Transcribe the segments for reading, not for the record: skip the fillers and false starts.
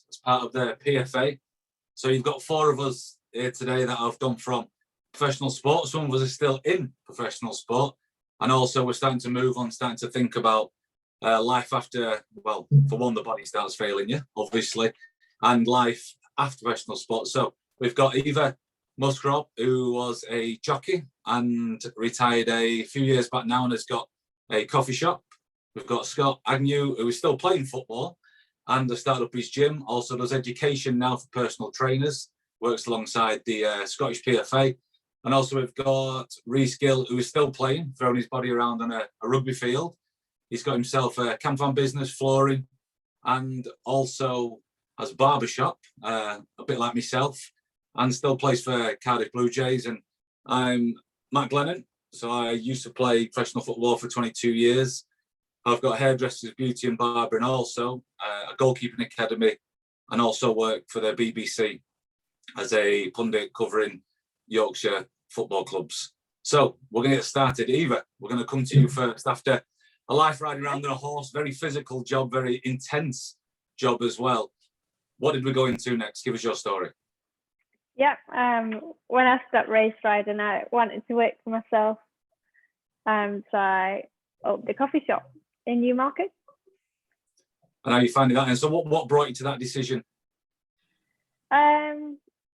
as part of the PFA. So you've got 4 of us here today that have gone from professional sport. Some of us are still in professional sport. And also we're starting to move on, starting to think about life after, well, for one, the body starts failing you, obviously, and life after professional sport. So we've got Eva Moscrop, who was a jockey and retired a few years back now and has got a coffee shop. We've got Scott Agnew, who is still playing football and has started up his gym, also does education now for personal trainers, works alongside the Scottish PFA. And also we've got Rhys Gill, who is still playing, throwing his body around on a rugby field. He's got himself a camp van business, flooring, and also has a barber shop, a bit like myself, and still plays for Cardiff Blue Jays. And I'm Matt Glennon. So I used to play professional football for 22 years. I've got hairdressers, beauty and barbering, also a goalkeeping academy, and also work for the BBC as a pundit covering Yorkshire football clubs. So we're going to get started. Eva, we're going to come to you first. After a life riding around on a horse, very physical job, very intense job as well. What did we go into next? Give us your story. Yeah, when I stopped race riding, I wanted to work for myself. So I opened a coffee shop in Newmarket. And how are you finding that? And so what brought you to that decision?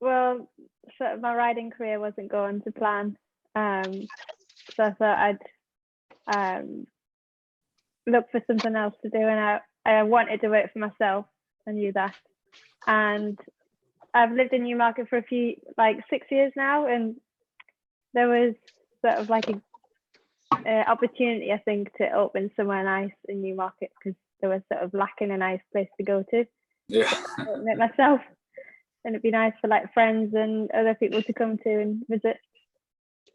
Well, sort of my riding career wasn't going to plan. So I thought I'd look for something else to do, and I wanted to work for myself. I knew that. And I've lived in Newmarket for 6 years now, and there was sort of like a opportunity, I think, to open somewhere nice in Newmarket, because there was sort of lacking a nice place to go to. Yeah. Open it myself, and it'd be nice for like friends and other people to come to and visit.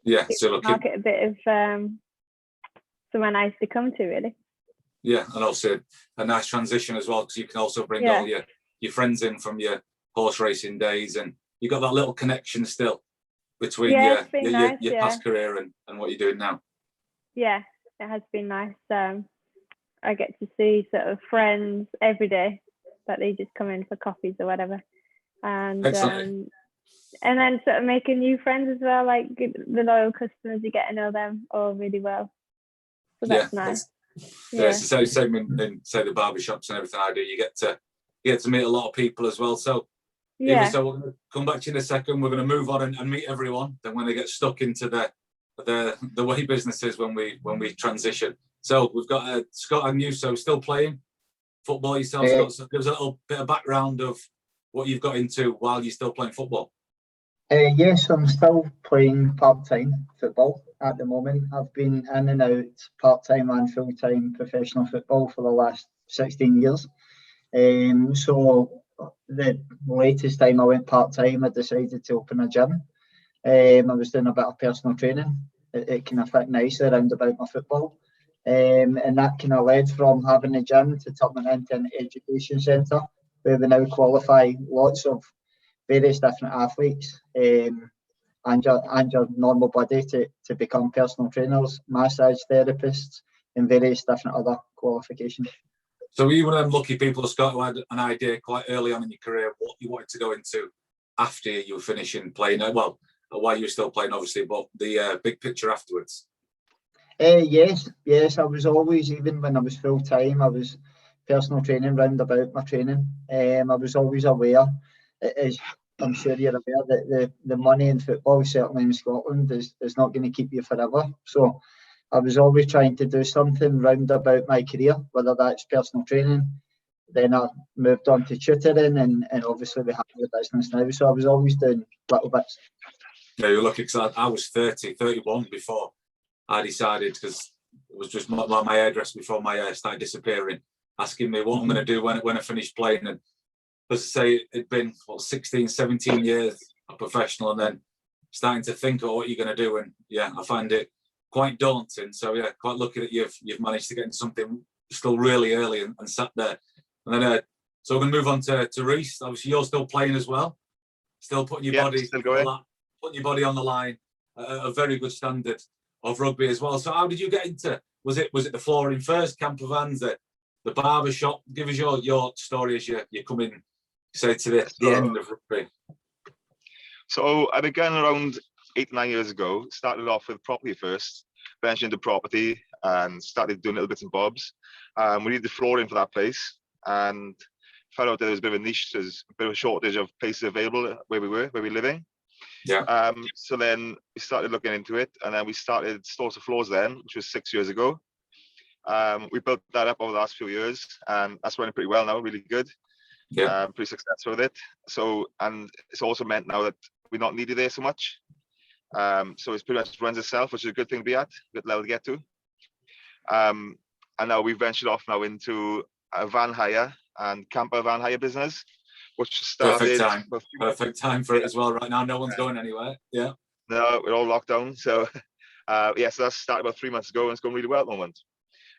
Yeah, so look, Market a bit of somewhere nice to come to, really. Yeah, and also a nice transition as well, because you can also bring all your friends in from your horse racing days, and you've got that little connection still between your past career and what you're doing now. Yeah, it has been nice. I get to see sort of friends every day that they just come in for coffees or whatever, and then sort of making new friends as well, like the loyal customers. You get to know them all really well, so that's nice. It's the same in say the barbershops and everything I do. You get to meet a lot of people as well. So Eva, so we're going to come back to you in a second. We're going to move on and meet everyone. Then when they get stuck into the way businesses when we transition. So we've got Scott Agnew, so still playing football yourself. Scott, so give us a little bit of background of what you've got into while you're still playing football. Yes, I'm still playing part-time football at the moment. I've been in and out part-time and full-time professional football for the last 16 years. So the latest time I went part-time, I decided to open a gym. I was doing a bit of personal training. It kind of fit nicely around about my football. And that kind of led from having a gym to turning into an education centre, where we now qualify lots of various different athletes and your normal body to become personal trainers, massage therapists, and various different other qualifications. So were you one of them lucky people, Scott, who had an idea quite early on in your career what you wanted to go into after you were finishing playing? Well, while you were still playing, obviously, but the big picture afterwards. Yes, I was always, even when I was full time, I was personal training round about my training. I was always aware, as I'm sure you're aware, that the money in football, certainly in Scotland, is not going to keep you forever. So I was always trying to do something round about my career, whether that's personal training. Then I moved on to tutoring, and obviously we have the business now. So I was always doing little bits. Yeah, you're lucky, because I was 31 before I decided, because it was just my hairdresser before my hair started disappearing, asking me what I'm going to do when I finished playing. And as I say, it'd been 16, 17 years a professional, and then starting to think of what you're going to do. And I find it quite daunting. So quite lucky that you've managed to get into something still really early and sat there. And then so we're going to move on to Rhys. Obviously, you're still playing as well, still putting your body on the line, a very good standard of rugby as well. So how did you get into? Was it the flooring first, camper vans, the barber shop? Give us your story as you're coming say to the end of rugby? So I began around 8-9 years ago. Started off with property first, ventured into property and started doing little bits and bobs. We needed the flooring for that place and found out that there was a bit of a niche. There's a bit of a shortage of places available where we were living. Yeah. So then we started looking into it, and then we started Stores to Floors then, which was 6 years ago. We built that up over the last few years, and that's running pretty well now, really good. Yeah. Pretty successful with it. So, and it's also meant now that we're not needed there so much. So it's pretty much runs itself, which is a good thing to be at, good level to get to. And now we've ventured off now into a van hire and camper van hire business, which started. Perfect time for it as well right now. No one's going anywhere. Yeah. No, we're all locked down. So, so that started about 3 months ago, and it's going really well at the moment.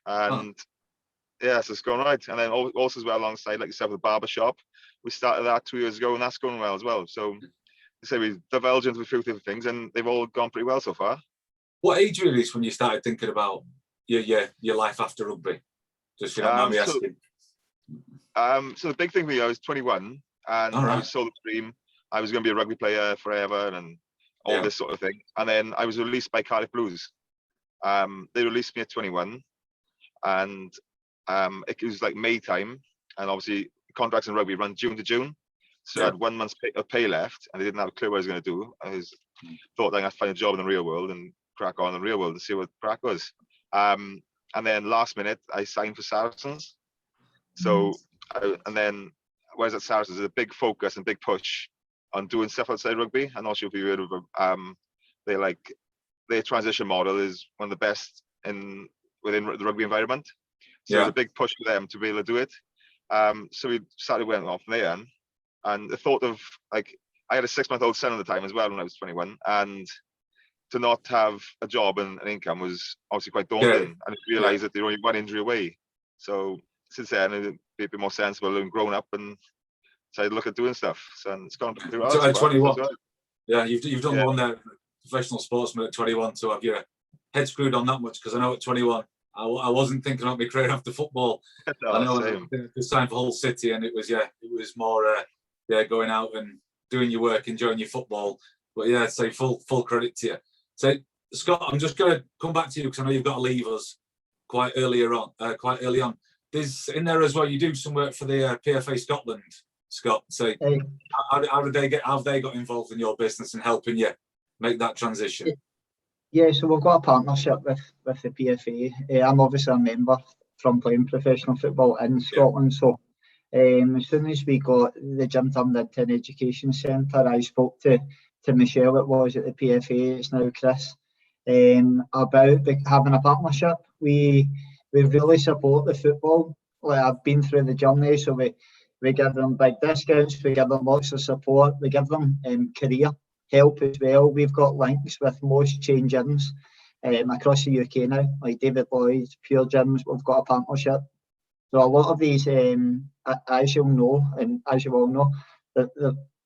And so it's going right. And then also as well alongside, like you said, with the barber shop, we started that 2 years ago, and that's going well as well. So, we divulged into a few different things, and they've all gone pretty well so far. What age really is when you started thinking about your life after rugby? Just me asking. So the big thing for me, I was 21, and I was sold the dream. I was going to be a rugby player forever, and all this sort of thing. And then I was released by Cardiff Blues. They released me at 21, and it was like May time, and obviously contracts in rugby run June to June. So I had 1 month's pay left, and they didn't have a clue what I was going to do. I thought I had to find a job in the real world and crack on in the real world and see what crack was. And then last minute, I signed for Saracens. So, and then when I was at Saracens, there's a big focus and big push on doing stuff outside rugby. I'm not sure if you heard of them. Their transition model is one of the best within the rugby environment. So there's a big push for them to be able to do it. So we started went off there. And the thought of, like, I had a 6-month-old son at the time as well when I was 21, and to not have a job and an income was obviously quite daunting. And I realised that they're only one injury away. So since then, it'd be a bit more sensible and grown up, and decided to look at doing stuff. So it's gone pretty well. So at 21, you've done one there, professional sportsman at 21, to have your head screwed on that much, because I know at 21, I wasn't thinking about my career after football. I know it was time for Hull City, and it was more going out and doing your work, enjoying your football. But say full credit to you. So Scott, I'm just going to come back to you because I know you've got to leave us quite early on. There's in there as well. You do some work for the PFA Scotland, Scott. So how have they got involved in your business and helping you make that transition? Yeah, so we've got a partnership with the PFA. I'm obviously a member from playing professional football in Scotland. So as soon as we got the gym turned into an education centre, I spoke to Michelle, it was at the PFA, it's now Chris, about having a partnership. We really support the football. Like, I've been through the journey, so we give them big discounts, we give them lots of support, we give them career help as well. We've got links with most chain gyms across the UK now, like David Lloyd, Pure Gyms. We've got a partnership. So a lot of these, as you'll know, and as you all know,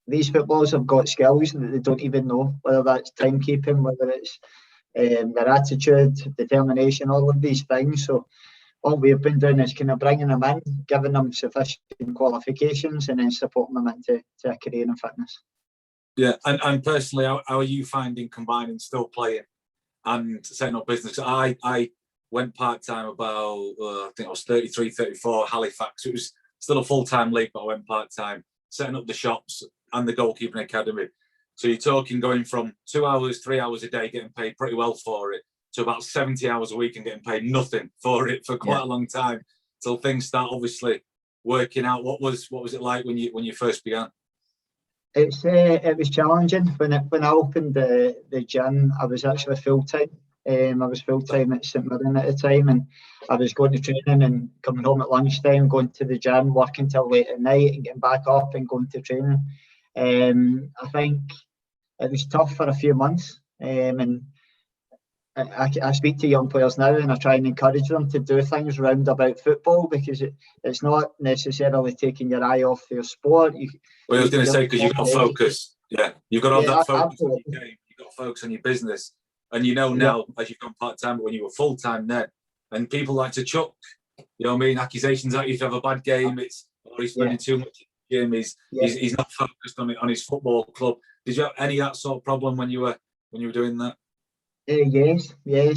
these footballers have got skills that they don't even know, whether that's timekeeping, whether it's their attitude, determination, all of these things. So all we've been doing is kind of bringing them in, giving them sufficient qualifications, and then supporting them into a career in fitness. Yeah, and personally, how are you finding combining still playing and setting up business? I went part-time about, I think I was 33, 34, Halifax. It was still a full-time league, but I went part-time, setting up the shops and the goalkeeping academy. So you're talking going from 2 hours, 3 hours a day, getting paid pretty well for it, to about 70 hours a week and getting paid nothing for it for quite a long time, till things start obviously working out. What was it like when you first began? It was challenging. When I opened the gym, I was actually full-time. I was full-time at St Mirren at the time, and I was going to training and coming home at lunchtime, going to the gym, working till late at night and getting back up and going to training. I think it was tough for a few months, and I speak to young players now and I try and encourage them to do things round about football, because it's not necessarily taking your eye off your sport. I was going to say, because you've got to focus. Yeah, you've got to have that focus absolutely. on your game. You've got to focus on your business. And now, as you've gone part-time, but when you were full-time then, and people like to chuck, accusations at you if you have a bad game, he's spending too much. gym. He's not focused on his football club. Did you have any of that sort of problem when you were doing that? Yes,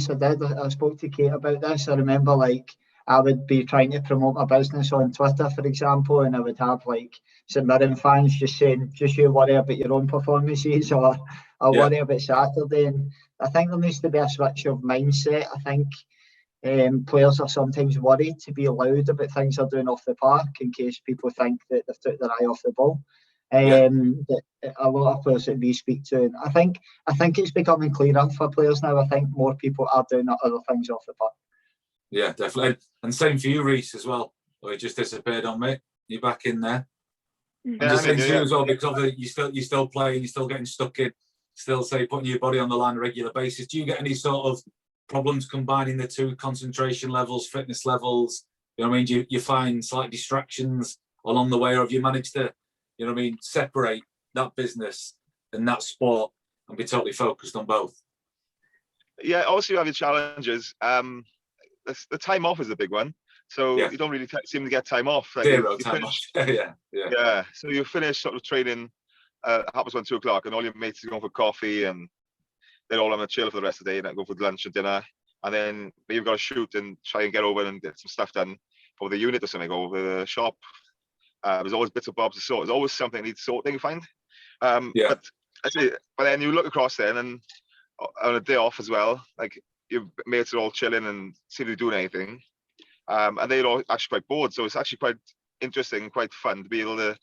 I did. I spoke to Kate about this. I remember, like, I would be trying to promote my business on Twitter, for example, and I would have, like, St Mirren fans just saying, just you worry about your own performances, or worry about Saturday. And I think there needs to be a switch of mindset. I think players are sometimes worried to be loud about things they're doing off the park in case people think that they've took their eye off the ball. That a lot of players that we speak to, and I think it's becoming clearer for players now. I think more people are doing other things off the park. Yeah, definitely. And same for you, Rhys, as well. Oh, he just disappeared on me. You're back in there. And the same to you as well, because you're still playing, you're still getting stuck in, still say putting your body on the line on a regular basis. Do you get any sort of problems combining the two, concentration levels, fitness levels? You know what I mean? Do you find slight distractions along the way, or have you managed to, you know what I mean, separate that business and that sport and be totally focused on both? Yeah, obviously you have your challenges. The time off is a big one. So you don't really seem to get time off. Like Zero time off. Yeah. So you finish sort of training, happens around 2 o'clock, and all your mates are going for coffee, and they're all on a chill for the rest of the day, and then go for lunch and dinner. And then you've got to shoot and try and get over and get some stuff done for the unit or something, over the shop. There's always bits of bobs to sort. There's always something that needs sorting, you find. But then you look across then, and on a day off as well, like your mates are all chilling and seem to be doing anything. And they're all actually quite bored. So it's actually quite interesting, quite fun to be able to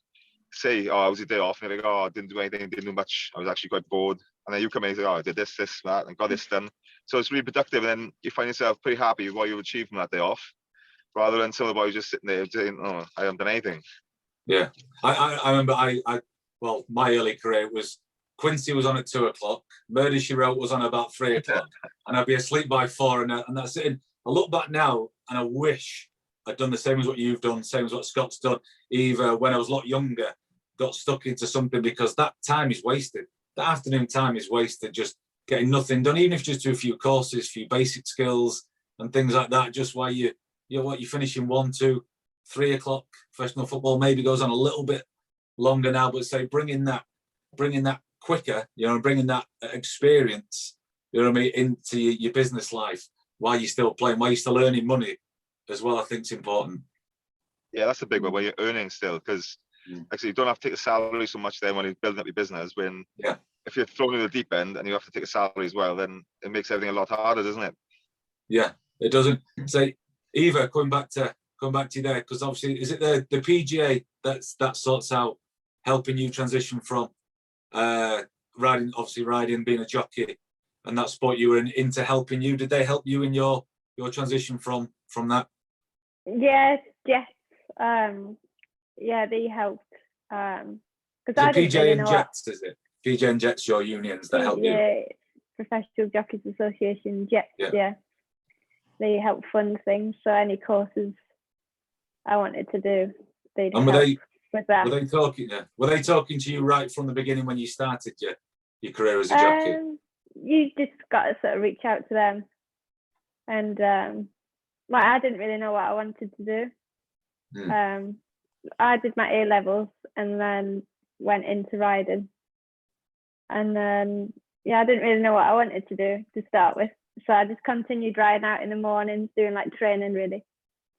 say, oh, I was a day off. And they're like, oh, I didn't do anything, didn't do much. I was actually quite bored. And then you come in and say, oh, I did this, that, and got this done. So it's really productive. And then you find yourself pretty happy with what you've achieved from that day off, rather than some of the boys just sitting there saying, oh, I haven't done anything. Yeah. I remember well, my early career was, Quincy was on at 2 o'clock, Murder, She Wrote was on about 3 o'clock, and I'd be asleep by 4, and that's it. And I look back now, and I wish I'd done the same as what you've done, same as what Scott's done. Eva, when I was a lot younger, got stuck into something, because that time is wasted. That afternoon time is wasted just getting nothing done, even if you just do a few courses, a few basic skills and things like that, just while you're finishing 1, 2, 3 o'clock. Professional football maybe goes on a little bit longer now, but say bringing that quicker, bringing that experience, you know what I mean, into your business life while you're still playing, while you're still earning money as well, I think it's important. Yeah, that's a big one, where you're earning still, because actually you don't have to take a salary so much then when you're building up your business. When if you're thrown in the deep end and you have to take a salary as well, then it makes everything a lot harder, doesn't it? Yeah, it doesn't. Say, Eva, coming back to you there, because obviously, is it the PGA that sorts out helping you transition from riding, being a jockey, and that sport you were into helping you? Did they help you in your transition from that? Yes. They helped. Because I didn't PJ really and know Jets, is it? PJ and Jets, your unions that help you? Yeah, Professional Jockeys Association, Jets, yeah. They help fund things, so any courses I wanted to do, they'd help with that. Were they talking to you right from the beginning when you started your career as a jockey? You just got to sort of reach out to them, and I didn't really know what I wanted to do. I did my A levels and then went into riding, and then I didn't really know what I wanted to do to start with, so I just continued riding out in the mornings, doing like training, really,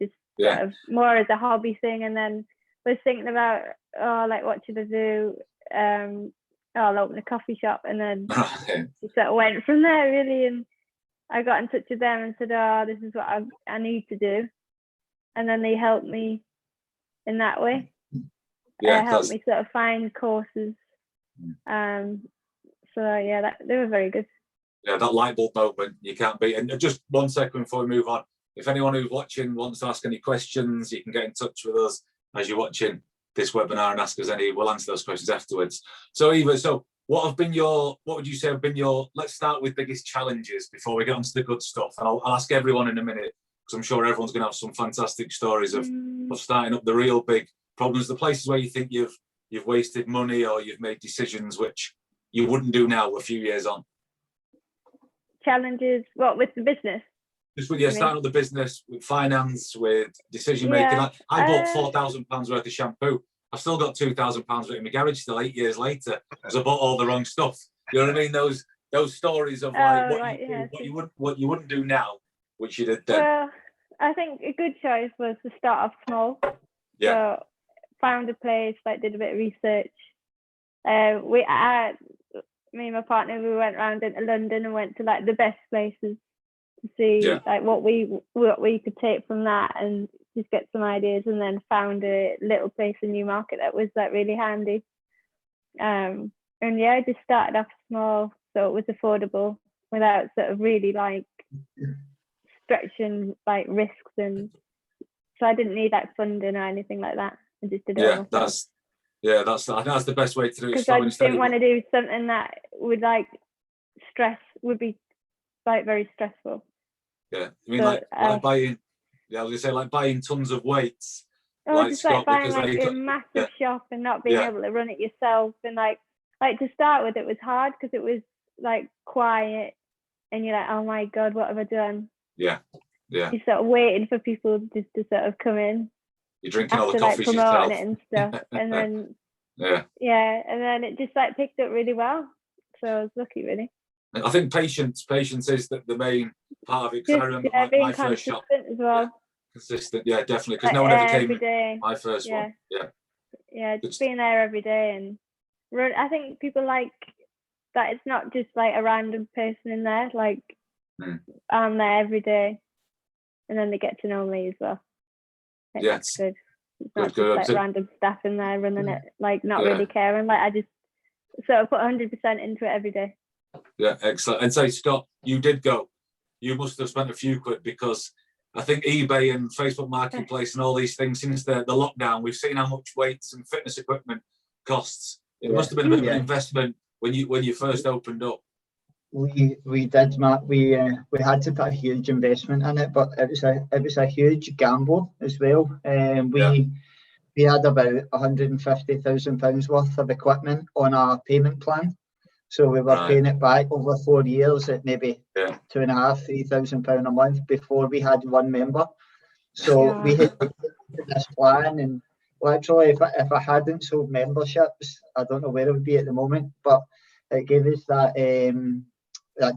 just sort of more as a hobby thing. And then was thinking about, what should I do? I'll open a coffee shop, and then just sort of went from there, really. And I got in touch with them and said, this is what I need to do, and then they helped me in that way. Helped me sort of find courses. They were very good. Yeah, that light bulb moment you can't beat. And just 1 second before we move on, if anyone who's watching wants to ask any questions, you can get in touch with us as you're watching this webinar and ask us any. We'll answer those questions afterwards. So Eva, what would you say have been your, let's start with biggest challenges before we get onto the good stuff. And I'll ask everyone in a minute, because I'm sure everyone's going to have some fantastic stories of starting up the real big problems, the places where you think you've wasted money or you've made decisions which you wouldn't do now a few years on. Challenges, what, with the business? Just with starting up the business, with finance, with decision making. I bought £4,000 worth of shampoo I've still got £2,000 in my garage still 8 years later because I bought all the wrong stuff. You know what I mean? Those stories of like what you wouldn't do now, which you did then. Well, I think a good choice was to start off small. Yeah. So found a place, like did a bit of research. Me and my partner, we went around into London and went to like the best places to see like what we could take from that and just get some ideas, and then found a little place in Newmarket that was like really handy. And yeah, I just started off small so it was affordable without sort of really like stretching like risks, and so I didn't need like funding or anything like that. I just did it all myself. That's the best way to do it. Because I just didn't want to do something that would like would be like very stressful. Yeah, I mean, like buying. Yeah, I was gonna say like buying tons of weights. Just like buying like a massive shop and not being able to run it yourself, and like to start with, it was hard because it was like quiet, and you're like, oh my god, what have I done? Yeah. You're sort of waiting for people just to sort of come in. You're drinking after, all the coffees like, promoting yourself. it and stuff, and then and then it just like picked up really well. So I was lucky, really. I think patience is the main part of it. Because I remember my first shop as well. Consistent, definitely. Because no one ever came. Every day. My first one, just being there every day and run. I think people like that. It's not just like a random person in there. Like I'm there every day, and then they get to know me as well. It's good. It's not just like random staff in there running it, like not really caring. Like I just sort of put 100% into it every day. Yeah, excellent. And so, Scott, you did go. You must have spent a few quid, because I think eBay and Facebook Marketplace and all these things, since the lockdown, we've seen how much weights and fitness equipment costs. It must have been a bit of an investment when you first opened up. We did, Matt. We had to put a huge investment in it, but it was a huge gamble as well. We had about £150,000 worth of equipment on our payment plan. So we were paying it back over 4 years at maybe £2,500–3,000 a month before we had one member. So we had this plan, and literally, if I hadn't sold memberships, I don't know where it would be at the moment. But it gave us that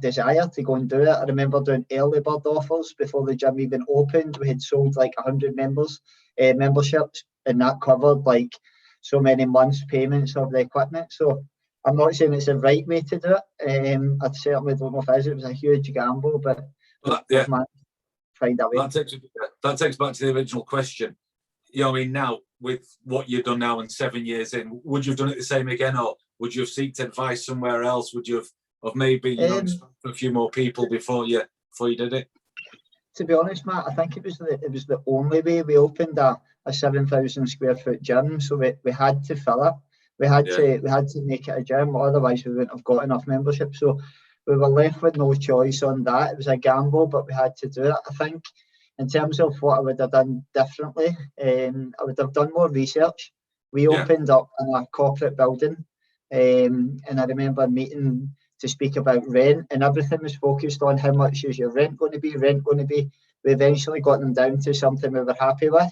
desire to go and do it. I remember doing early bird offers before the gym even opened. We had sold like 100 memberships, and that covered like so many months' payments of the equipment. So I'm not saying it's the right way to do it. I certainly don't know if it is. It was a huge gamble, but find a way. That takes back to the original question. You know, I mean, now with what you've done now and 7 years in, would you have done it the same again, or would you have sought advice somewhere else? Would you have maybe a few more people before you did it? To be honest, Matt, I think it was the only way. We opened a 7,000 square foot gym, so we had to fill it. We had to make it a gym, otherwise we wouldn't have got enough membership. So we were left with no choice on that. It was a gamble, but we had to do it. I think in terms of what I would have done differently, I would have done more research. We opened up in a corporate building, and I remember meeting to speak about rent, and everything was focused on how much is your rent going to be. We eventually got them down to something we were happy with.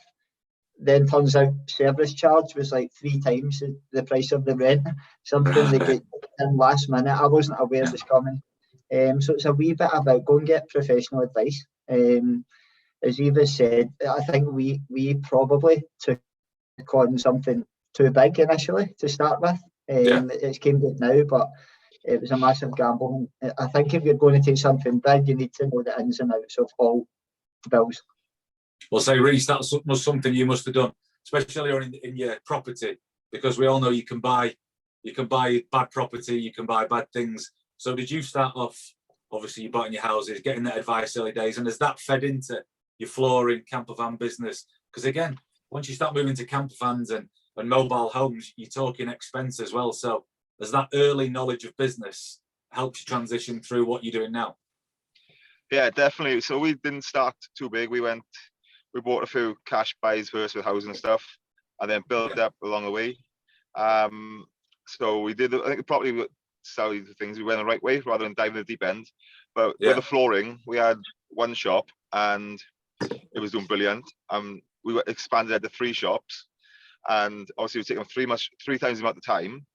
Then turns out service charge was like 3 times the price of the rent, something they get in last minute. I wasn't aware it was coming. So it's a wee bit about go and get professional advice. As Eva said, I think we probably took on something too big initially to start with. It's came good now, but it was a massive gamble. I think if you're going to take something big, you need to know the ins and outs of all bills. Well, say, Rhys, that was something you must have done, especially in your property, because we all know you can buy bad property, you can buy bad things. So did you start off, obviously you bought in your houses, getting that advice early days, and has that fed into your flooring, camper van business? Because again, once you start moving to camper vans and mobile homes, you're talking expense as well. So has that early knowledge of business helped you transition through what you're doing now? Yeah, definitely. So we didn't start too big. We bought a few cash buys first with housing and stuff, and then built up along the way. So we did, I think probably sell the things, we went the right way rather than diving the deep end. But with the flooring, we had one shop and it was doing brilliant. We expanded to 3 shops. and obviously we're taking 3 times the amount of time,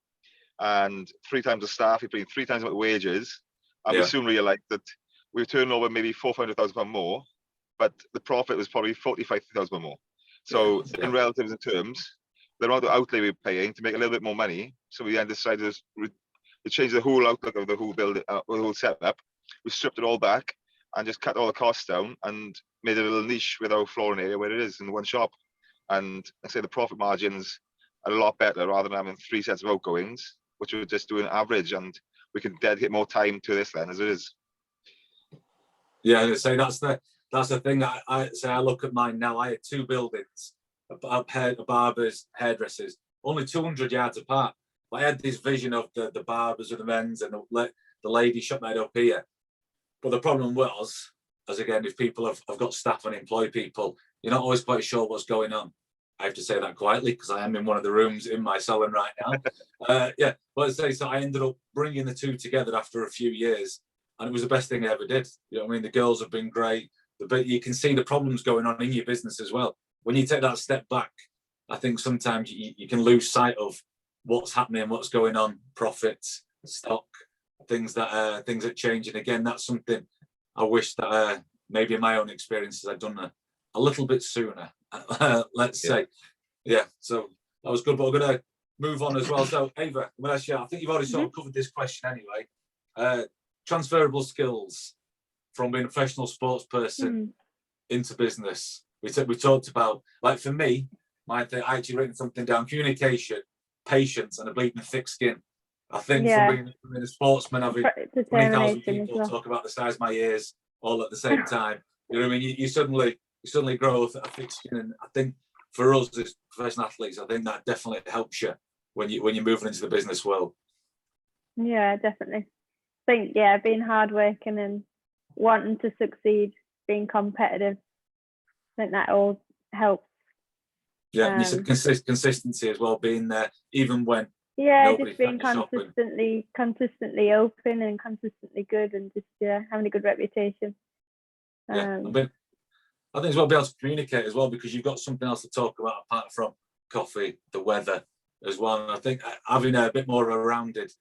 and 3 times the staff. We're paying 3 times the amount of wages, and we soon realised that we were turning over maybe £400,000 more, but the profit was probably £45,000 more. So in relative terms, the amount of outlay we were paying to make a little bit more money. So we then decided to change the whole outlook of the whole build, the whole setup. We stripped it all back and just cut all the costs down and made a little niche with our flooring area where it is in one shop. And I say the profit margins are a lot better rather than having 3 sets of outgoings, which we're just doing average, and we can dedicate more time to this then as it is. Yeah, I say that's the thing. I say I look at mine now. I had 2 buildings, a barbers, hairdressers, only 200 yards apart. But I had this vision of the barbers and the men's and the lady shop made up here. But the problem was, as again, if people have got staff and employ people, you're not always quite sure what's going on. I have to say that quietly because I am in one of the rooms in my salon right now. But I say, so I ended up bringing the 2 together after a few years, and it was the best thing I ever did. You know what I mean? The girls have been great, but you can see the problems going on in your business as well. When you take that step back, I think sometimes you can lose sight of what's happening, what's going on, profits, stock, things that change. And again, that's something I wish that maybe in my own experiences I'd done a little bit sooner. Let's say, so that was good. But we're going to move on as well. So Eva, I think you've already sort of covered this question anyway. Transferable skills from being a professional sports person into business. We talked about, like for me, I actually written something down: communication, patience, and a bleeding thick skin. I think from being a sportsman, having 20,000 people talk about the size of my ears all at the same time. You know what I mean? You suddenly grow a thick skin, and I think for us as professional athletes, I think that definitely helps you when you're moving into the business world. Yeah, definitely. I think being hardworking and wanting to succeed, being competitive, I think that all helps. Yeah, and you said consistency as well, being there even when just being consistently open and consistently good, and just having a good reputation. I think as well, be able to communicate as well, because you've got something else to talk about apart from coffee, the weather as well. And I think having a bit more of a rounded,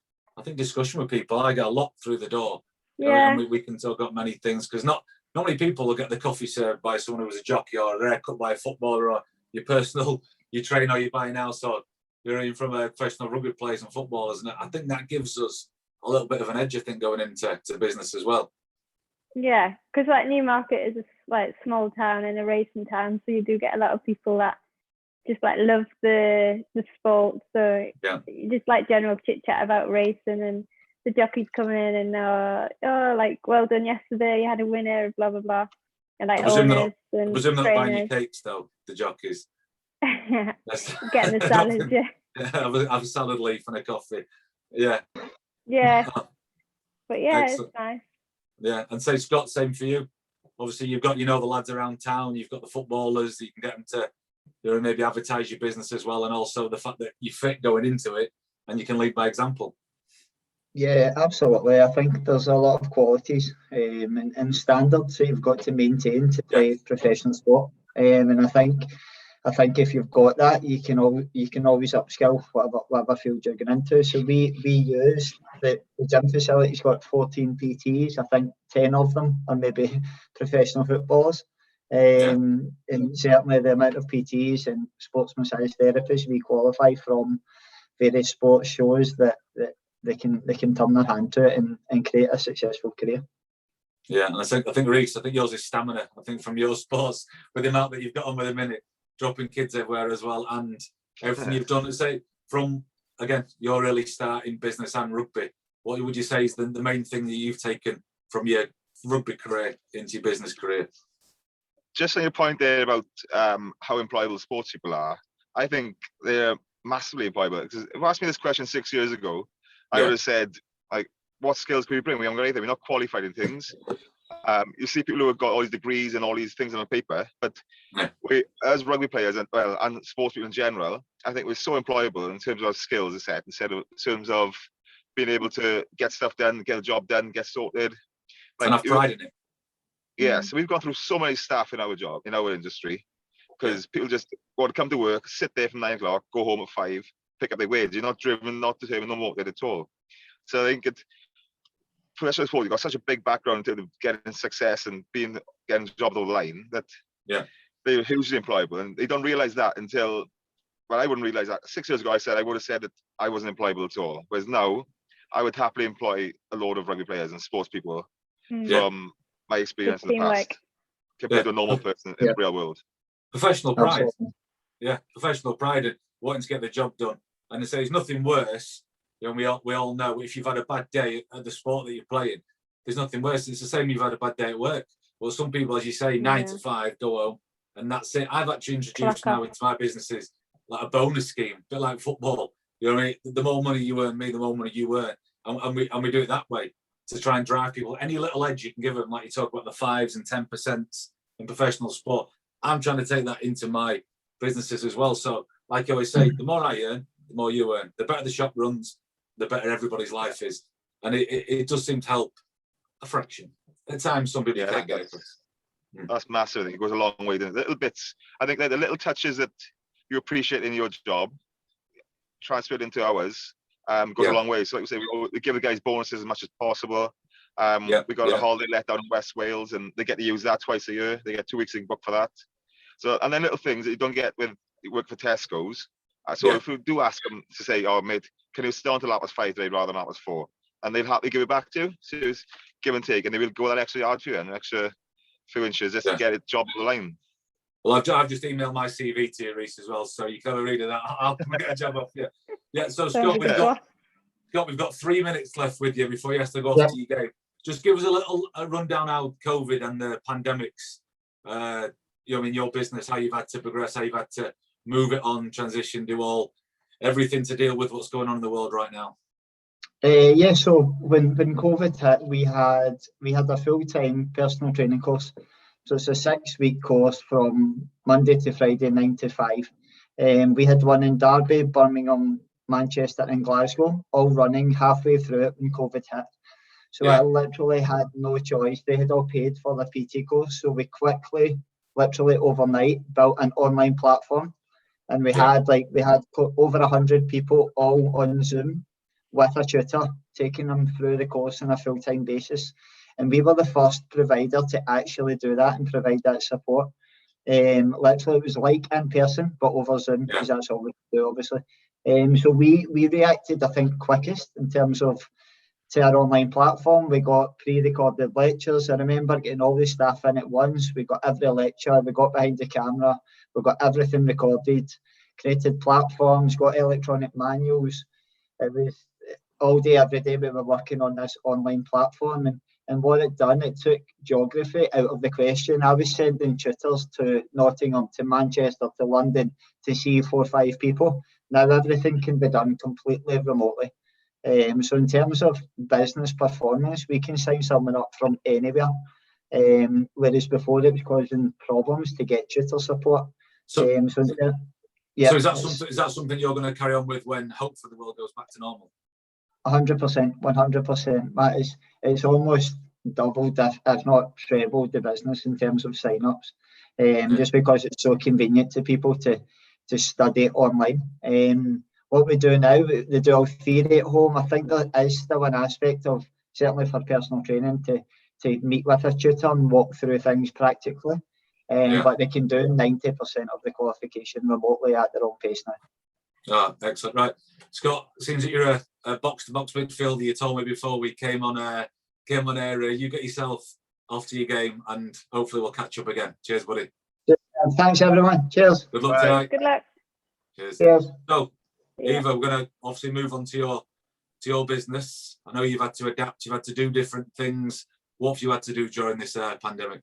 discussion with people, I get a lot through the door. And we can talk about many things, because not many people will get the coffee served by someone who was a jockey, or a haircut by a footballer, or your train, or you buy an house, or you're from a professional rugby players and footballers. And I think that gives us a little bit of an edge, I think, going into business as well. Yeah, because Newmarket is a small town and a racing town, so you do get a lot of people that just love the sport. So you just general chit chat about racing, and the jockeys come in and well done yesterday, you had a winner, blah blah blah, and owners and presume not buying your cakes though, the jockeys. Getting the salad, have a salad leaf and a coffee. But it's nice. Yeah, and say Scott, same for you. Obviously, you've got the lads around town. You've got the footballers. You can get them to maybe advertise your business as well, and also the fact that you fit going into it, and you can lead by example. Yeah, absolutely. I think there's a lot of qualities and standards that you've got to maintain to play professional sport. And I think if you've got that, you can always upskill whatever field you're going into. So we use the gym facility's got 14 PTs. I think 10 of them are maybe professional footballers. And certainly the amount of PTs and sports massage therapists we qualify from various sports shows that they can turn their hand to it and create a successful career. Yeah, and I think Rhys, yours is stamina. I think from your sports, with the amount that you've got on with a minute, dropping kids everywhere as well, and everything you've done. Say from again your early start in business and rugby, what would you say is the main thing that you've taken from your rugby career into your business career? Just on your point there about how employable sports people are, I think they're massively employable. Because if you asked me this question 6 years ago, I would have said, what skills can we bring? We haven't got anything. We're not qualified in things. You see people who have got all these degrees and all these things on paper, but we, as rugby players and sports people in general, I think we're so employable in terms of our skills, in terms of being able to get stuff done, get a job done, get sorted. And have pride in it. Yeah, so we've gone through so many staff in our job, in our industry, because people just want to come to work, sit there from 9 o'clock, go home at 5, pick up their wage. You're not driven, not determined, not motivated at all. So I think professional sport, you've got such a big background in getting success and getting a job on the line that they're hugely employable, and they don't realise that until, well, I wouldn't realise that. 6 years ago, I would have said that I wasn't employable at all. Whereas now, I would happily employ a load of rugby players and sports people from my experience in the past, compared to a normal person in the real world. Professional pride. Absolutely. Yeah, professional pride and wanting to get the job done. And they say there's nothing worse. You know, we all know if you've had a bad day at the sport that you're playing, there's nothing worse. It's the same you've had a bad day at work. Well, some people, as you say, 9 to 5, go home, and that's it. I've actually introduced now into my businesses like a bonus scheme, a bit like football. You know what I mean? The more money you earn, the more money you earn. And we do it that way to try and drive people. Any little edge you can give them, like you talk about the 5s and 10% in professional sport, I'm trying to take that into my businesses as well. So, like I always say, the more I earn, the more you earn. The better the shop runs, the better everybody's life is. And it does seem to help a fraction. At times, some people can't get it. That's massive. It goes a long way. The little bits, I think, like the little touches that you appreciate in your job, transferred into ours, goes a long way. So like we say, we give the guys bonuses as much as possible. We got a holiday let down in West Wales, and they get to use that twice a year. They get 2 weeks in book for that. So, and then little things that you don't get with you work for Tesco's. So if we do ask them to say, "Oh, mate, can you stay until that was 5 today rather than that was 4?" and they'll happily give it back to you. So it's give and take, and they will go that extra yard for you and an extra few inches just to get a job on the line. Well, I've just emailed my CV to you, Rhys, as well, so you can have a read of that. I'll come and get a job off you. Yeah, so Scott, we've got 3 minutes left with you before you have to go off to your game. Just give us a rundown how COVID and the pandemics, in your business, how you've had to progress, how you've had to move it on, transition, do everything to deal with what's going on in the world right now. So when COVID hit, we had a full-time personal training course. So it's a 6-week course from Monday to Friday, 9 to 5. We had one in Derby, Birmingham, Manchester and Glasgow, all running halfway through it when COVID hit. So I literally had no choice. They had all paid for the PT course. So we quickly, literally overnight, built an online platform. And we had over 100 people all on Zoom with a tutor, taking them through the course on a full-time basis. And we were the first provider to actually do that and provide that support. Literally, it was like in person, but over Zoom, because that's all we could do, obviously. So we reacted, I think, quickest in terms of to our online platform. We got pre-recorded lectures. I remember getting all the staff in at once. We got every lecture, we got behind the camera, we got everything recorded, created platforms, got electronic manuals. It was all day, every day we were working on this online platform. And what it done, it took geography out of the question. I was sending tutors to Nottingham, to Manchester, to London to see 4 or 5 people. Now everything can be done completely remotely. So in terms of business performance, we can sign someone up from anywhere. Whereas before it was causing problems to get tutor support. So is that something you're going to carry on with when hopefully the world goes back to normal? 100%, 100%. It's almost doubled, if not trebled, the business in terms of sign-ups, just because it's so convenient to people to study online. What we do now, they do all theory at home. I think there is still an aspect of, certainly for personal training, to meet with a tutor and walk through things practically. But they can do 90% of the qualification remotely at their own pace now. Ah, excellent. Right, Scott, it seems that you're a box-to-box midfielder. You told me before we came on air. You get yourself off to your game, and hopefully we'll catch up again. Cheers, buddy. Thanks, everyone. Cheers. Good luck tonight. Good luck. Cheers. So, Eva, we're going to obviously move on to your business. I know you've had to adapt. You've had to do different things. What have you had to do during this pandemic?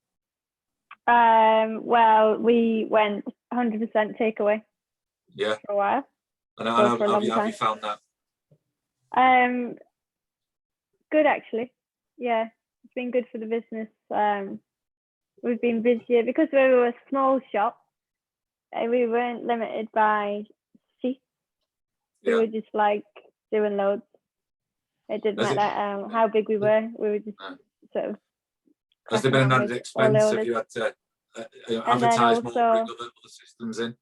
Well, we went 100% takeaway. Yeah. For a while. And how have you found that? Good, actually. Yeah, it's been good for the business. We've been busier because we were a small shop. We weren't limited by seats. We were just like doing loads. It didn't matter how big we were. We were just sort of. Has there been an added expense? Have you had to advertise more, also, bring other systems in?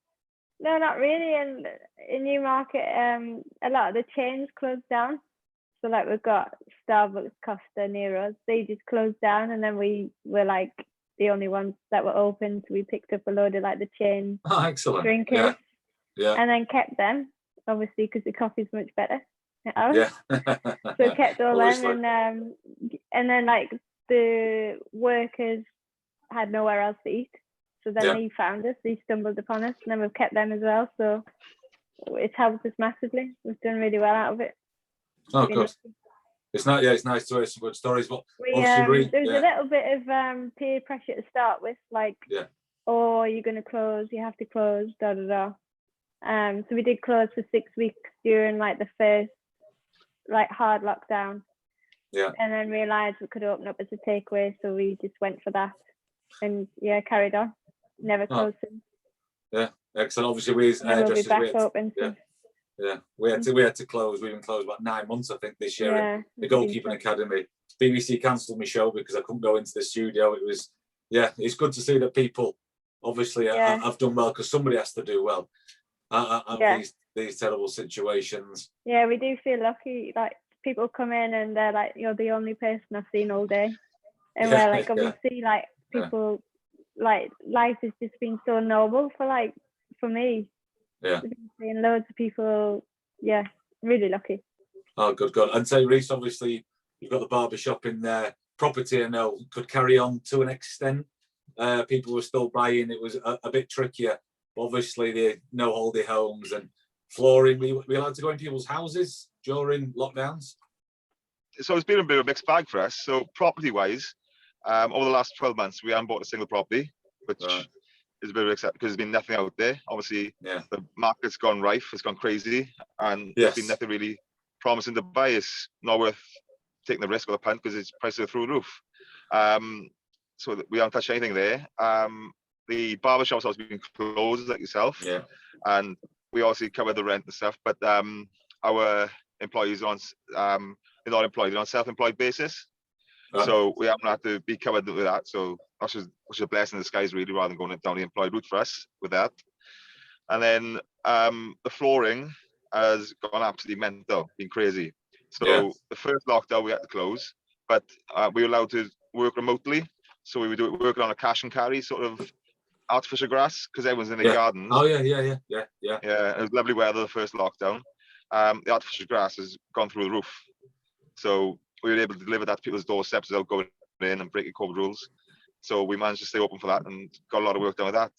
No, not really. And in Newmarket, a lot of the chains closed down. So like we've got Starbucks, Costa near us. They just closed down, and then we were like the only ones that were open. So we picked up a load of like the chain drinkers, and then kept them, obviously, because the coffee's much better. So kept all them, and then like the workers had nowhere else to eat. So then they found us, they stumbled upon us, and then we've kept them as well. So it's helped us massively. We've done really well out of it. Oh, good. It's not. Yeah, it's nice to hear some good stories. But there was a little bit of peer pressure to start with, like, oh, you're going to close, you have to close, da da da. So we did close for 6 weeks during like the first like hard lockdown. Yeah. And then realised we could open up as a takeaway, so we just went for that, and carried on. Never closed since. Yeah, excellent. Obviously, we we'll be back open. We had to close. We've been closed about 9 months, I think, this year. The goalkeeping academy. BBC cancelled my show because I couldn't go into the studio. It was, it's good to see that people obviously have done well, because somebody has to do well these terrible situations. Yeah, we do feel lucky. Like people come in and they're like, "You're the only person I've seen all day," and we're like, obviously, like people. Like life has just been so noble for me. I've been seeing loads of people. Really lucky. Oh, good. And so, Rhys, obviously you've got the barber shop in there. Property, I know, could carry on to an extent. People were still buying. It was a bit trickier. Obviously, the no holiday homes and flooring. We allowed to go in people's houses during lockdowns. So it's been a bit of a mixed bag for us. So property-wise, over the last 12 months, we haven't bought a single property, which is a bit of an exception because there's been nothing out there. Obviously, the market's gone rife, it's gone crazy, and there's been nothing really promising to buy. It's not worth taking the risk or the punt because its prices are through the roof. So we haven't touched anything there. The barber shop's also been closed, like yourself, and we obviously cover the rent and stuff. But our employees they're not employed, they're on self-employed basis. So we haven't had to be covered with that. So which is a blessing in disguise, really, rather than going down the employed route for us with that. And then the flooring has gone absolutely mental, been crazy. So the first lockdown we had to close, but we were allowed to work remotely. So we would do it working on a cash and carry sort of artificial grass because everyone's in their gardens. Oh yeah. It was lovely weather the first lockdown. The artificial grass has gone through the roof. So we were able to deliver that to people's doorsteps without going in and breaking COVID rules. So we managed to stay open for that and got a lot of work done with that.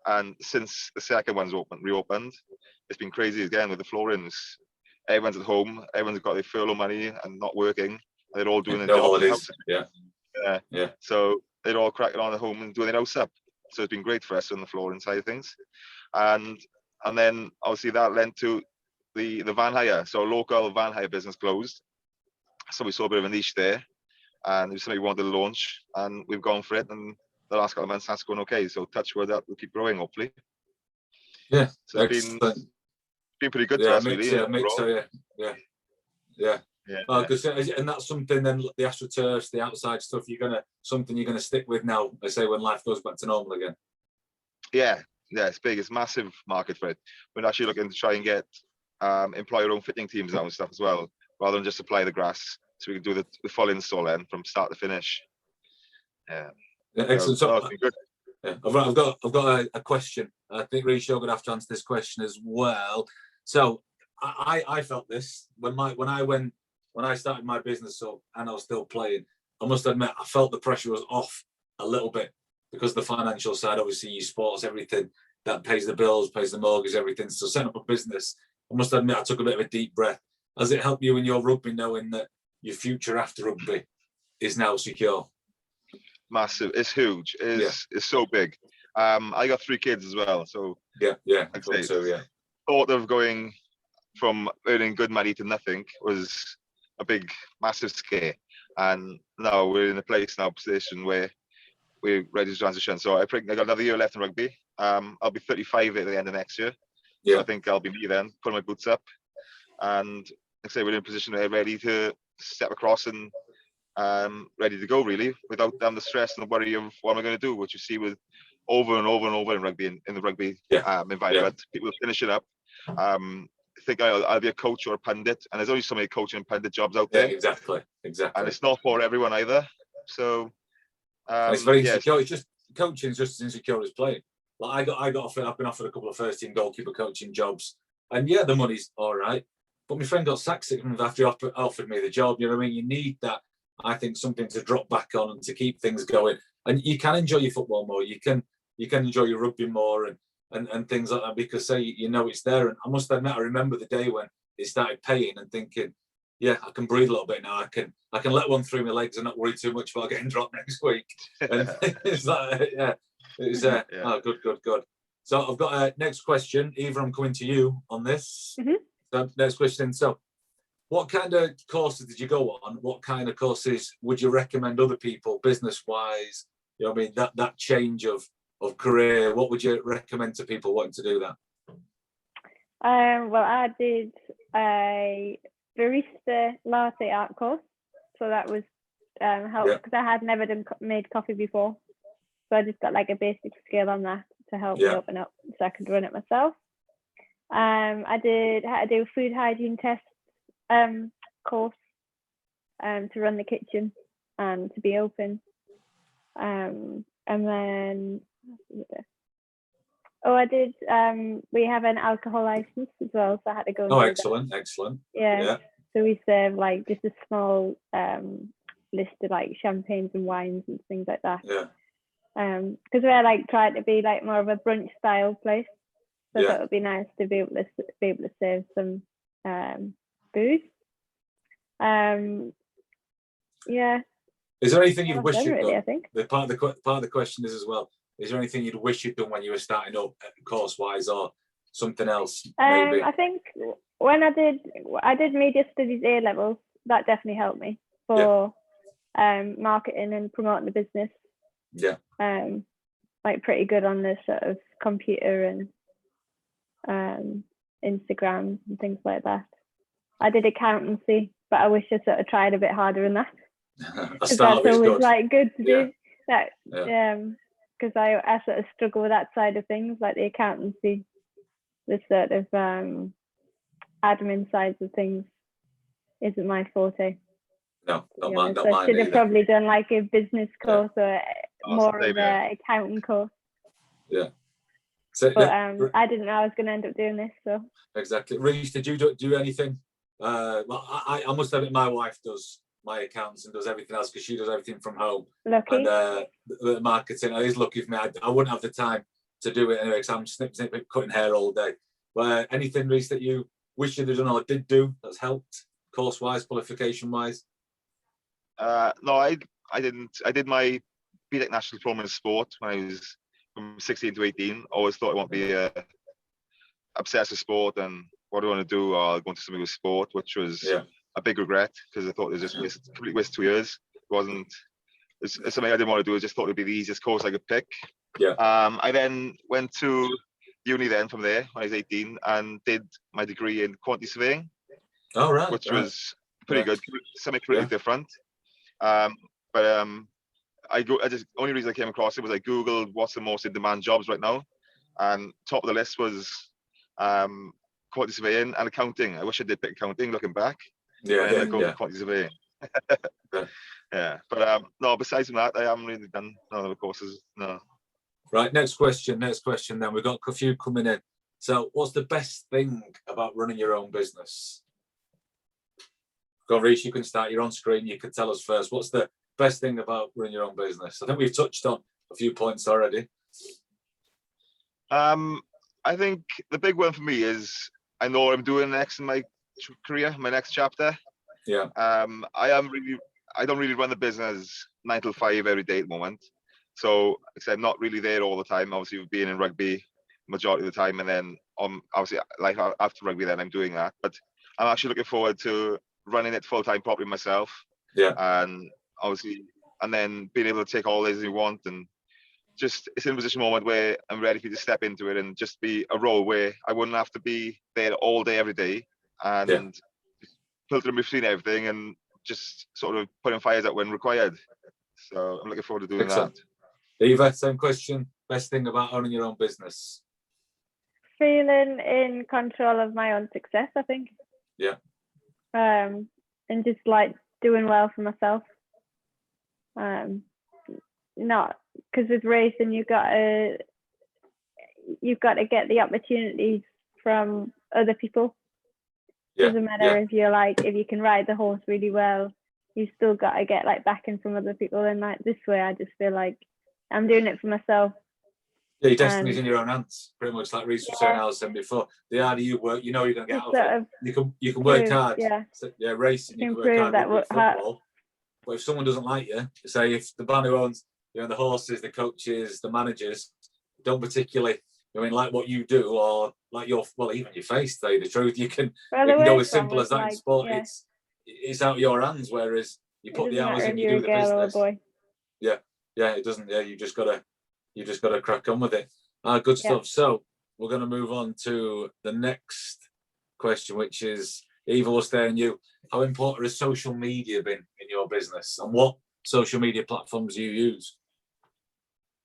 And since the second one's reopened, it's been crazy again with the floorings. Everyone's at home, everyone's got their furlough money and not working. And they're all doing their holidays. Yeah. So they're all cracking on at home and doing their house up. So it's been great for us on the flooring side of things. And then obviously that led to the van hire. So local van hire business closed. So we saw a bit of a niche there, and it was something we wanted to launch, and we've gone for it. And the last couple of months that's going okay. So touch wood, that will keep growing, hopefully. Yeah, so it's been pretty good for us, really. Well, and that's something. Then the astroturfs, the outside stuff, something you're gonna stick with now. I say when life goes back to normal again. Yeah, it's big. It's a massive market for it. We're actually looking to try and get employer-owned fitting teams now and stuff as well, rather than just supply the grass, so we can do the full install then from start to finish. Excellent. So it's been good. I've got a question. I think Rhys, you're going to have to answer this question as well. So I felt this when I started my business up and I was still playing. I must admit I felt the pressure was off a little bit because the financial side, obviously, you sports everything that pays the bills, pays the mortgage, everything. So setting up a business, I must admit I took a bit of a deep breath. Has it helped you in your rugby, knowing that your future after rugby is now secure? Massive. It's huge. It's so big. I got 3 kids as well, so thought of going from earning good money to nothing was a big, massive scare. And now we're in a position where we're ready to transition. So I got another year left in rugby. I'll be 35 at the end of next year. So I think I'll be me then, putting my boots up, and like I say, we're in a position where we're ready to step across and ready to go, really, without the stress and the worry of what am I going to do, which you see with over and over and over in rugby, in the rugby environment. People finish it up. Think I'll be a coach or a pundit, and there's only so many coaching and pundit jobs out there. Yeah, exactly. And it's not for everyone either. So it's very insecure. It's just coaching is just as insecure as playing. Like I got offered. I've been offered a couple of first team goalkeeper coaching jobs, and yeah, the money's all right. But my friend got sacked 6 months after he offered me the job. You know what I mean? You need that. I think something to drop back on and to keep things going. And you can enjoy your football more. You can enjoy your rugby more and things like that, because you know it's there. And I must admit, I remember the day when it started paying and thinking, yeah, I can breathe a little bit now. I can let one through my legs and not worry too much about getting dropped next week. And it's like, yeah, it was oh, good. So I've got a next question. Eva, I'm coming to you on this. Mm-hmm. So next question. So what kind of courses did you go on? What kind of courses would you recommend other people, business-wise? You know what I mean? That change of career, what would you recommend to people wanting to do that? Well, I did a barista latte art course. So that was helped because I had never made coffee before. So I just got like a basic skill on that to help me open up so I could run it myself. I had to do a food hygiene test course to run the kitchen and to be open. And then I did we have an alcohol license as well, so I had to go and excellent. Yeah. So we serve like just a small list of like champagnes and wines and things like that. Because we're like trying to be like more of a brunch style place, so I thought it would be nice to be able to serve some booze. Is there anything you'd wish you'd really, done? I think The part of the question is as well, is there anything you'd wish you'd done when you were starting up course wise, or something else maybe? I think when I did media studies A levels, that definitely helped me for marketing and promoting the business. Like pretty good on the sort of computer and Instagram and things like that. I did accountancy, but I wish I sort of tried a bit harder in that. Because that's always good. Like good to do that. Because I sort of struggle with that side of things, like the accountancy, the sort of admin sides of things isn't my forte. No, not mine. So I should have probably done like a business course or more of an accounting course. So, but I didn't know I was going to end up doing this. So exactly. Rhys, did you do anything? Well, I must admit, my wife does my accounts and does everything else because she does everything from home. Lucky. And the marketing, it is lucky for me. I wouldn't have the time to do it anyway because I'm snipping, cutting hair all day. But anything, Rhys, that you wish you'd have done or did do that's helped course-wise, qualification-wise? No, I didn't. I did my BTEC National Diploma in Sport when I was from 16 to 18. Always thought I want to be obsessed with sport and what do I want to do? I'll go into something with sport, which was a big regret because I thought it was just complete waste 2 years. It wasn't. It's something I didn't want to do. I just thought it'd be the easiest course I could pick. I then went to uni then from there when I was 18 and did my degree in quantity surveying. Which was pretty good. Something completely different. Only reason I came across it was I googled what's the most in demand jobs right now, and top of the list was quantity surveying and accounting. I wish I did pick accounting looking back. Quantity surveying. But no, besides from that, I haven't really done none of the courses. No. Right, next question then. We've got a few coming in. So what's the best thing about running your own business? Go on, Rhys, you can start. You're on screen. You can tell us first. What's the best thing about running your own business? I think we've touched on a few points already. I think the big one for me is I know what I'm doing next in my career, my next chapter. I don't really run the business 9 to 5 every day at the moment. So like I said, I'm not really there all the time. Obviously, being in rugby majority of the time, and then obviously like after rugby, then I'm doing that. But I'm actually looking forward to running it full time properly myself. And obviously, and then being able to take all this as you want, and just it's in a position moment where I'm ready for you to step into it and just be a role where I wouldn't have to be there all day every day and filtering between everything and just sort of putting fires out when required. So I'm looking forward to doing that. Eva, same question. best thing about owning your own business? Feeling in control of my own success, I think. Yeah. And just like doing well for myself. Not because with racing you've got to get the opportunities from other people. Doesn't matter if you're like, if you can ride the horse really well, you still got to get like backing from other people. And like this way, I just feel like I'm doing it for myself. Yeah, your destiny's in your own hands, pretty much like Rhys was saying, I was saying before. The harder you work, you know you're going to get out of it. You can work hard. Racing, you can work hard with football. But if someone doesn't like you, say if the man who owns, the horses, the coaches, the managers, don't particularly, like what you do, or like even your face, tell you the truth, it can go as simple as that in sport. It's out of your hands, whereas you put the hours in, you do the business. It doesn't. Yeah, you just gotta crack on with it. Good stuff. So we're going to move on to the next question, which is, Eva, we'll stay on you. How important has social media been in your business, and what social media platforms do you use?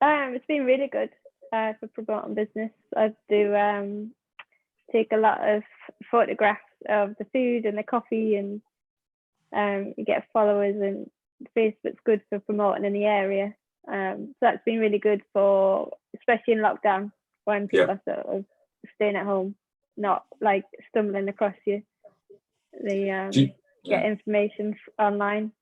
It's been really good for promoting business. I do take a lot of photographs of the food and the coffee, and you get followers, and Facebook's good for promoting in the area. So that's been really good for, especially in lockdown, when people are sort of staying at home, not like stumbling across you. They get information online.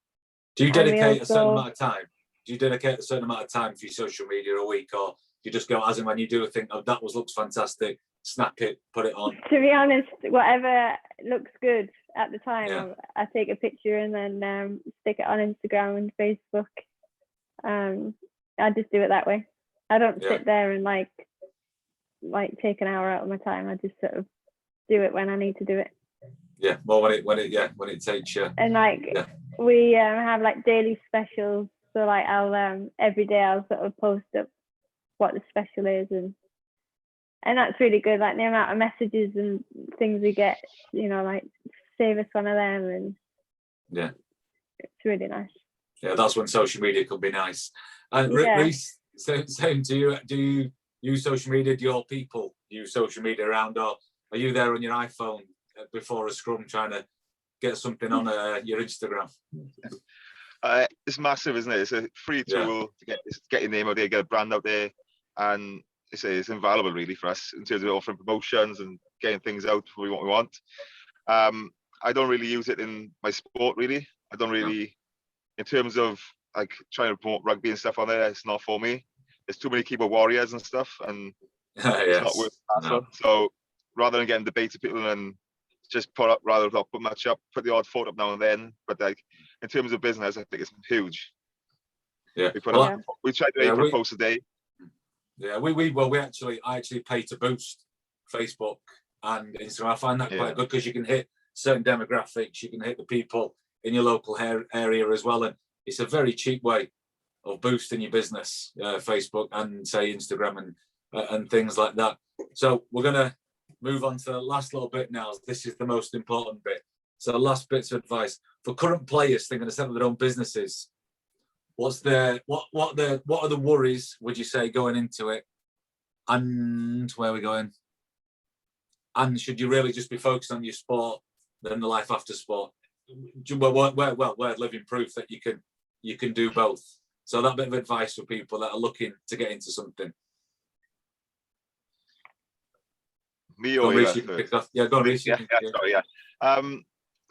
Do you dedicate a certain amount of time? Do you dedicate a certain amount of time for your social media a week, or you just go as and when you do a thing? Oh, that looks fantastic. Snap it, put it on. To be honest, whatever looks good at the time, I take a picture and then stick it on Instagram and Facebook. I just do it that way. I don't sit there and like take an hour out of my time. I just sort of do it when I need to do it. Yeah, well, when it takes you. And we have like daily specials, so like I'll every day I'll sort of post up what the special is, and that's really good. Like the amount of messages and things we get, like save us one of them, and it's really nice. Yeah, that's when social media could be nice. And Rhys, same to you. Do you use social media? Do your people use social media around, or are you there on your iPhone before a scrum trying to get something on your Instagram? It's massive, isn't it? It's a free tool to get your name out there, get a brand out there, and it's invaluable really for us in terms of offering promotions and getting things out for what we want. I don't really use it in my sport really. I don't really, in terms of like trying to promote rugby and stuff on there, it's not for me. There's too many keyboard warriors and stuff, and it's not worth the hassle. So rather than getting debates with people and just put much up, put the odd photo up now and then. But like in terms of business, I think it's huge. Yeah, we try to put a post a day. Yeah, I actually pay to boost Facebook and Instagram. I find that quite good because you can hit certain demographics, you can hit the people in your local area as well, and it's a very cheap way of boosting your business, Facebook and say Instagram and things like that. So we're gonna move on to the last little bit now. This is the most important bit. So last bits of advice for current players thinking of setting their own businesses. What are the worries, would you say, going into it? And where are we going? And should you really just be focused on your sport than the life after sport? We're living proof that you can do both. So that bit of advice for people that are looking to get into something. Me or Rhys, you can pick off. Yeah, go on, Rhys.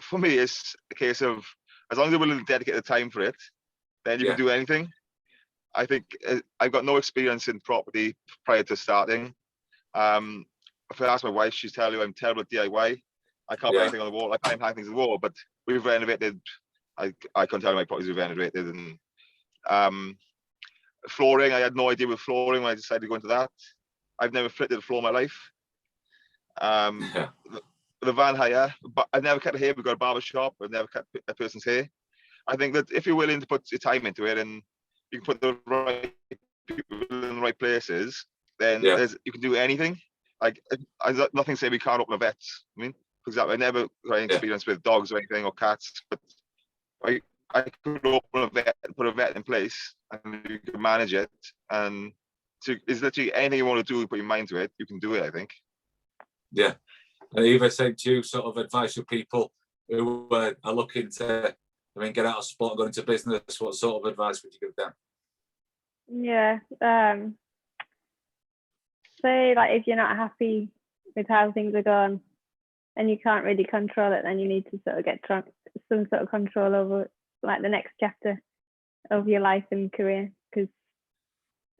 For me, it's a case of as long as you're willing to dedicate the time for it, then you can do anything. I think I've got no experience in property prior to starting. If I ask my wife, she'll tell you I'm terrible at DIY. I can't put anything on the wall. I can't hang things on the wall. But we've renovated. I can't tell you my properties we've renovated. And flooring, I had no idea with flooring when I decided to go into that. I've never fitted a floor in my life. The van hire, but I've never cut hair. We've got a barber shop. I've never cut a person's hair. I think that if you're willing to put your time into it and you can put the right people in the right places, then you can do anything. Like nothing say we can't open a vet. I mean, for example, I never got any experience with dogs or anything or cats, but I could open a vet and put a vet in place and you can manage it and It's literally anything you want to do, put your mind to it, you can do it, I think. Yeah. And Eva, same to you, sort of advice for people who are looking to, get out of sport and go into business. What sort of advice would you give them? Yeah. Say, like, if you're not happy with how things are going and you can't really control it, then you need to sort of get some sort of control over, like, the next chapter of your life and career, because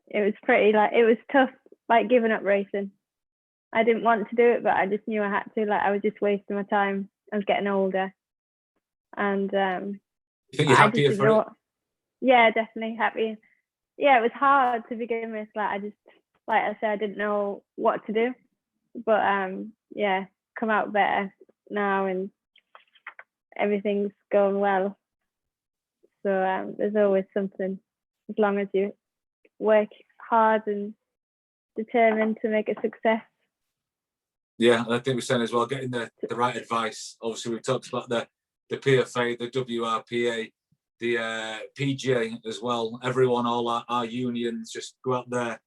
it was pretty, like, it was tough, like, giving up racing. I didn't want to do it, but I just knew I had to. Like, I was just wasting my time. I was getting older, and you think you're happier for it? Yeah, definitely happy. Yeah, it was hard to begin with. Like I said, I didn't know what to do, but yeah, come out better now, and everything's going well. So there's always something, as long as you work hard and determined to make a success. Yeah, I think we're saying as well, getting the right advice. Obviously, we've talked about the PFA, the WRPA, the PGA as well. Everyone, all our unions, just go out there.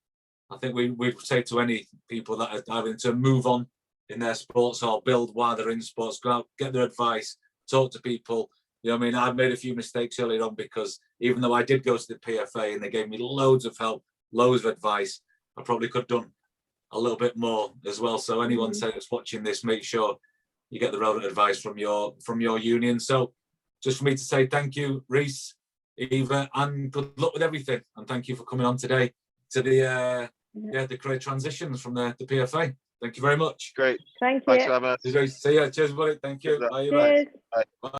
I think we say to any people that are having to move on in their sports or build while they're in sports, go out, get their advice, talk to people. You know what I mean? I've made a few mistakes earlier on, because even though I did go to the PFA and they gave me loads of help, loads of advice, I probably could have done a little bit more as well. So anyone that's watching this, make sure you get the relevant advice from your union. So just for me to say thank you, Rhys, Eva, and good luck with everything. And thank you for coming on today to the career transitions from the PFA. Thank you very much. Great. Thank you. Thanks for having us. See you. Cheers, buddy. Thank you. Cheers. Bye.